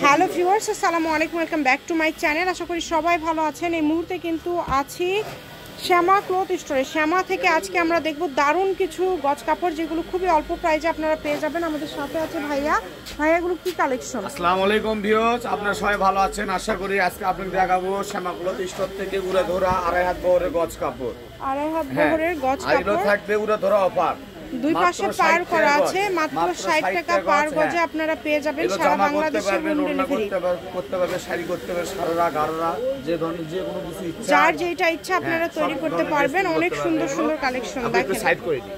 Hello viewers, আসসালামু আলাইকুম, welcome back to my channel. আশা করি সবাই ভালো আছেন। এই মুহূর্তে কিন্তু আছি শ্যামা ক্লথ স্টোরে। শ্যামা থেকে আজকে আমরা দেখব দারুণ কিছু গজ কাপড়, যেগুলো খুবই অল্প প্রাইসে আপনারা পেয়ে যাবেন। আমাদের সাথে আছে ভাইয়া। ভাইয়াগুলো কি কালেকশন? আসসালামু আলাইকুম ভিউয়ার্স, আপনারা সবাই ভালো আছেন আশা করি। আজকে আপনাকে দেখাবো শ্যামা ক্লথ স্টোর থেকে উড়ে ধরা 2.5 হাত বহরের গজ কাপড়। 2.5 হাত বহরের গজ কাপড়, এগুলো থাকবে উড়ে ধরা অফার। দুই পাশে পার করা আছে, মাত্র 60 টাকা পার গজে আপনারা পেয়ে যাবেন। সারা বাংলাদেশে হোম ডেলিভারি করতে পারবে, শাড়ি করতে পারবে, সারারা গাররা, যে ধরনের যে কোনো কিছু ইচ্ছা, যার যেটা ইচ্ছা আপনারা তৈরি করতে পারবেন। অনেক সুন্দর সুন্দর কালেকশন দেখেন। সাইড করে দিই।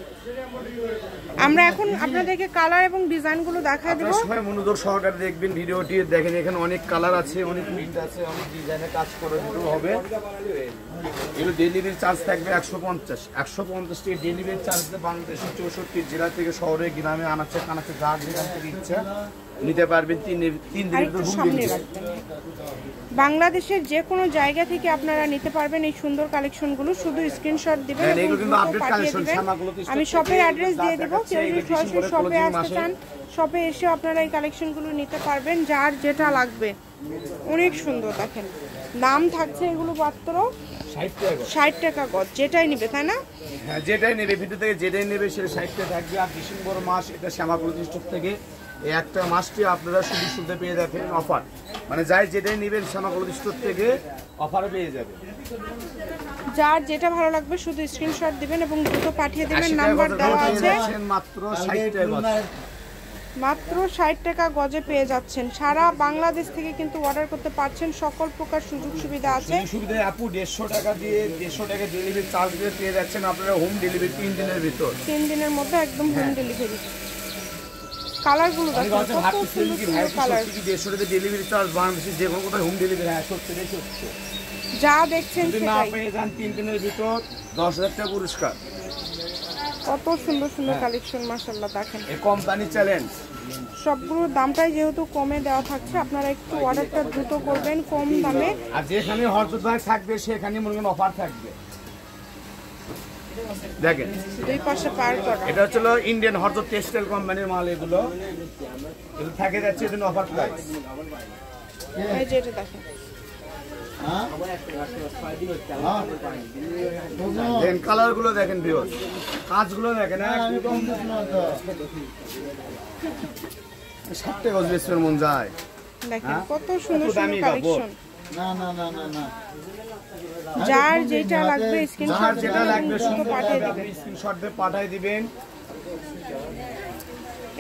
আমরা এখন আপনাদেরকে কালার এবং ডিজাইনগুলো দেখায় দেব। সবাই মনোযোগ সহকারে দেখবেন ভিডিওটি। দেখেন এখানে অনেক কালার আছে, অনেক প্রিন্ট আছে, অনেক ডিজাইনের কাজ করে দিতে হবে। এগুলো ডেলিভারি চার্জ থাকবে 150 টাকা ডেলিভারি চার্জ। বাংলাদেশের 64 জেলা থেকে শহরে গ্রামে আনাচ্ছে কানাচ্ছে যার যেখান থেকে ইচ্ছা নিতে পারবেন। 3 দিনের বাংলাদেশের যে কোনো জায়গা থেকে আপনারা নিতে পারবেন এই সুন্দর কালেকশনগুলো। শুধু স্ক্রিনশট দিবেন এবং পাঠিয়ে দিবেন। আমি শপের অ্যাড্রেস দিয়ে দেব। কেউ যদি সরাসরি শপে আসতে চান, শপে এসে আপনারা এই কালেকশনগুলো নিতে পারবেন, যার যেটা লাগবে। অনেক সুন্দর দেখেন। দাম থাকছে এগুলো মাত্র 60 টাকা গজ, যেটাই নিবে, তাই না? হ্যাঁ, যেটাই নেবে ভিতর থেকে যেটাই নেবে সে 60 টাকা থাকবে। আর ডিসেম্বর মাস এটা শ্যামা ক্লথ স্টোর থেকে এই একটা মাসটি আপনারা শুধু শুধু পেয়ে যাবেন অফার। মানে যাই যেটাই নেবেন শ্যামা ক্লথ স্টোর থেকে অফারে পেয়ে যাবে। যার যেটা ভালো লাগবে শুধু স্ক্রিনশট দিবেন এবং দ্রুত পাঠিয়ে দিবেন। নাম্বার দেওয়া আছে। মাত্র 60 টাকা গজ, মাত্র 60 টাকা গজে পেয়ে যাচ্ছেন। সারা বাংলাদেশ থেকে কিন্তু অর্ডার করতে পারছেন। সকল প্রকার সুযোগ সুবিধা আছে। সুবিধা আপু 150 টাকা দিয়ে 150 টাকা ডেলিভারি চার্জ দিয়ে পেয়ে যাচ্ছেন আপনারা হোম ডেলিভারি 3 দিনের ভিতর। 3 দিনের মধ্যে একদম হোম ডেলিভারি। কালারগুলো দেখুন কত সুন্দর সুন্দর কালার। 150 টাকা ডেলিভারি চার্জ বাংলাদেশে যে কোনো কোথায় হোম ডেলিভারি। হ্যাঁ, সত্যি যা দেখছেন যদি না পেয়ে যান 3 দিনের ভিতর 10,000 টাকা পুরস্কার। কত সুন্দর সুন্দর কালেকশন মাশাআল্লাহ দেখেন। এই কোম্পানি চ্যালেঞ্জ সবগুলোর দামটাই যেহেতু কমে দেওয়া থাকছে, আপনারা একটু অর্ডারটা দ্রুত করবেন কম দামে। আর যেখানে হরজত ভাই থাকবে সেখানে মনে করেন অফার থাকবে। দেখেন দুই পাশে পার করা। এটা হচ্ছে ইন্ডিয়ান হরজত টেক্সটাইল কোম্পানির মাল। এগুলো থাকে যাচ্ছে এর জন্য অফার প্রাইস। এই যে এটা দেখেন। দেখেন কালারগুলো দেখেন ভিউয়ার্স, কাজগুলো দেখেন একদম 60 টাকা গজ বেচবেন মন যায়। দেখেন কত সুন্দর সুন্দর কালেকশন। না না না না না, যার যেটা লাগবে স্ক্রিনশট যেটা লাগবে শুধু পাঠিয়ে দিবেন। স্ক্রিনশট দিয়ে পাঠিয়ে দিবেন।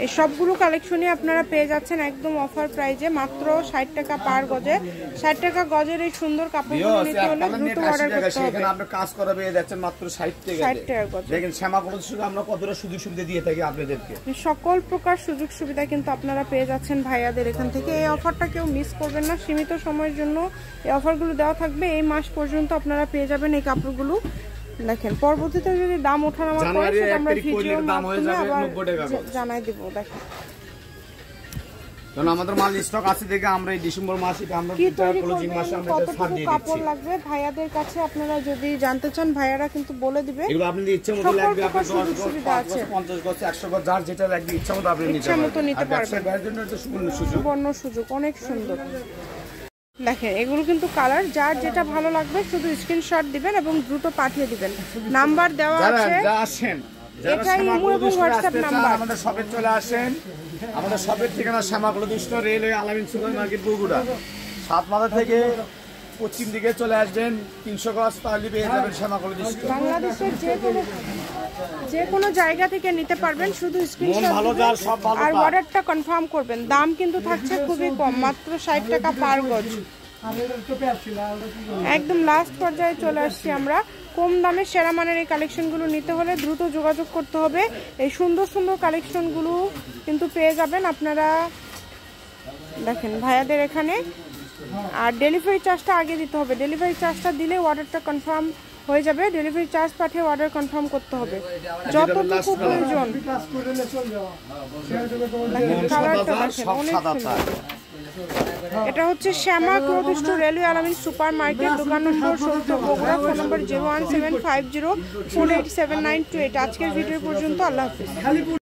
এই সবগুলো কালেকশনই আপনারা পেয়ে যাচ্ছেন একদম অফার প্রাইজে, মাত্র 60 টাকা পার গজে। 60 টাকা গজের এই সুন্দর কাপড়গুলো নিতে হলে দ্রুত অর্ডার করতে হবে। এখানে আপনি কাজ করা পেয়ে যাচ্ছেন মাত্র 60 টাকা। 60 টাকা গজে। দেখেন শ্যামা ক্লথ স্টোরে আমরা কতটা সুযোগ সুবিধা দিয়ে থাকি আপনাদেরকে। সকল প্রকার সুযোগ সুবিধা কিন্তু আপনারা পেয়ে যাচ্ছেন ভাইয়াদের এখান থেকে। এই অফারটা কেউ মিস করবেন না। সীমিত সময়ের জন্য এই অফারগুলো দেওয়া থাকবে। এই মাস পর্যন্ত আপনারা পেয়ে যাবেন এই কাপড়গুলো। দেখেন পরবর্তীতে যদি দাম ওঠানামা করে সেটা আমরা ভিডিওর মাধ্যমে আবার জানাই দেব। দেখেন কারণ আমাদের মাল স্টক আছে দেখে আমরা এই ডিসেম্বর মাসে আমরা ক্লোজিং মাসে আমরা ছাড় দিয়ে দিচ্ছি। কাপড় লাগবে ভাইয়াদের কাছে আপনারা যদি জানতে চান ভাইয়ারা কিন্তু বলে দিবে। এগুলো আপনাদের ইচ্ছা মতো লাগবে, আপনার 50 গজ 100 গজ যার যেটা লাগবে ইচ্ছা মতো আপনি নিতে পারবেন। ভাইয়ের জন্য এটা সুবর্ণ সুযোগ, অনেক সুন্দর। দেখেন এগুলো কিন্তু কালার, যার যেটা ভালো লাগবে শুধু স্ক্রিনশট দিবেন এবং দ্রুত পাঠিয়ে দিবেন। নাম্বার দেওয়া আছে। এটাই ইমো এবং হোয়াটসঅ্যাপ নাম্বার। আমাদের শপে চলে আসেন। আমাদের শপের ঠিকানা শ্যামা ক্লথ স্টোর, রেলওয়ে আলামিন সুপার মার্কেট বগুড়া। 7 মাথা থেকে পশ্চিম দিকে চলে আসবেন 300 গজ তাহলে পেয়ে যাবেন শ্যামা ক্লথ স্টোর। বাংলাদেশের যে কোনো জায়গা থেকে নিতে পারবেন, শুধু স্ক্রিনশট আর অর্ডারটা কনফার্ম করবেন। দাম কিন্তু থাকছে খুবই কম, মাত্র 60 টাকা পার গজ। একদম লাস্ট পর্যায়ে চলে আসছি আমরা। কম দামে সেরা মানের এই কালেকশনগুলো নিতে হলে দ্রুত যোগাযোগ করতে হবে। এই সুন্দর সুন্দর কালেকশনগুলো কিন্তু পেয়ে যাবেন আপনারা দেখেন ভাইয়াদের এখানে। আর ডেলিভারি চার্জটা আগে দিতে হবে। ডেলিভারি চার্জটা দিলে অর্ডারটা কনফার্ম হয়ে যাবে। ডেলিভারি চার্জ পাঠিয়ে অর্ডার কনফার্ম করতে হবে যতটুকু প্রয়োজন। এটা হচ্ছে শ্যামা ক্লথ স্টোর, রেলওয়ে আলামিন সুপার মার্কেট, দোকান নম্বর 16 বগুড়া। ফোন নম্বর 01750487928। আজকের ভিডিও পর্যন্ত। আল্লাহ হাফেজ।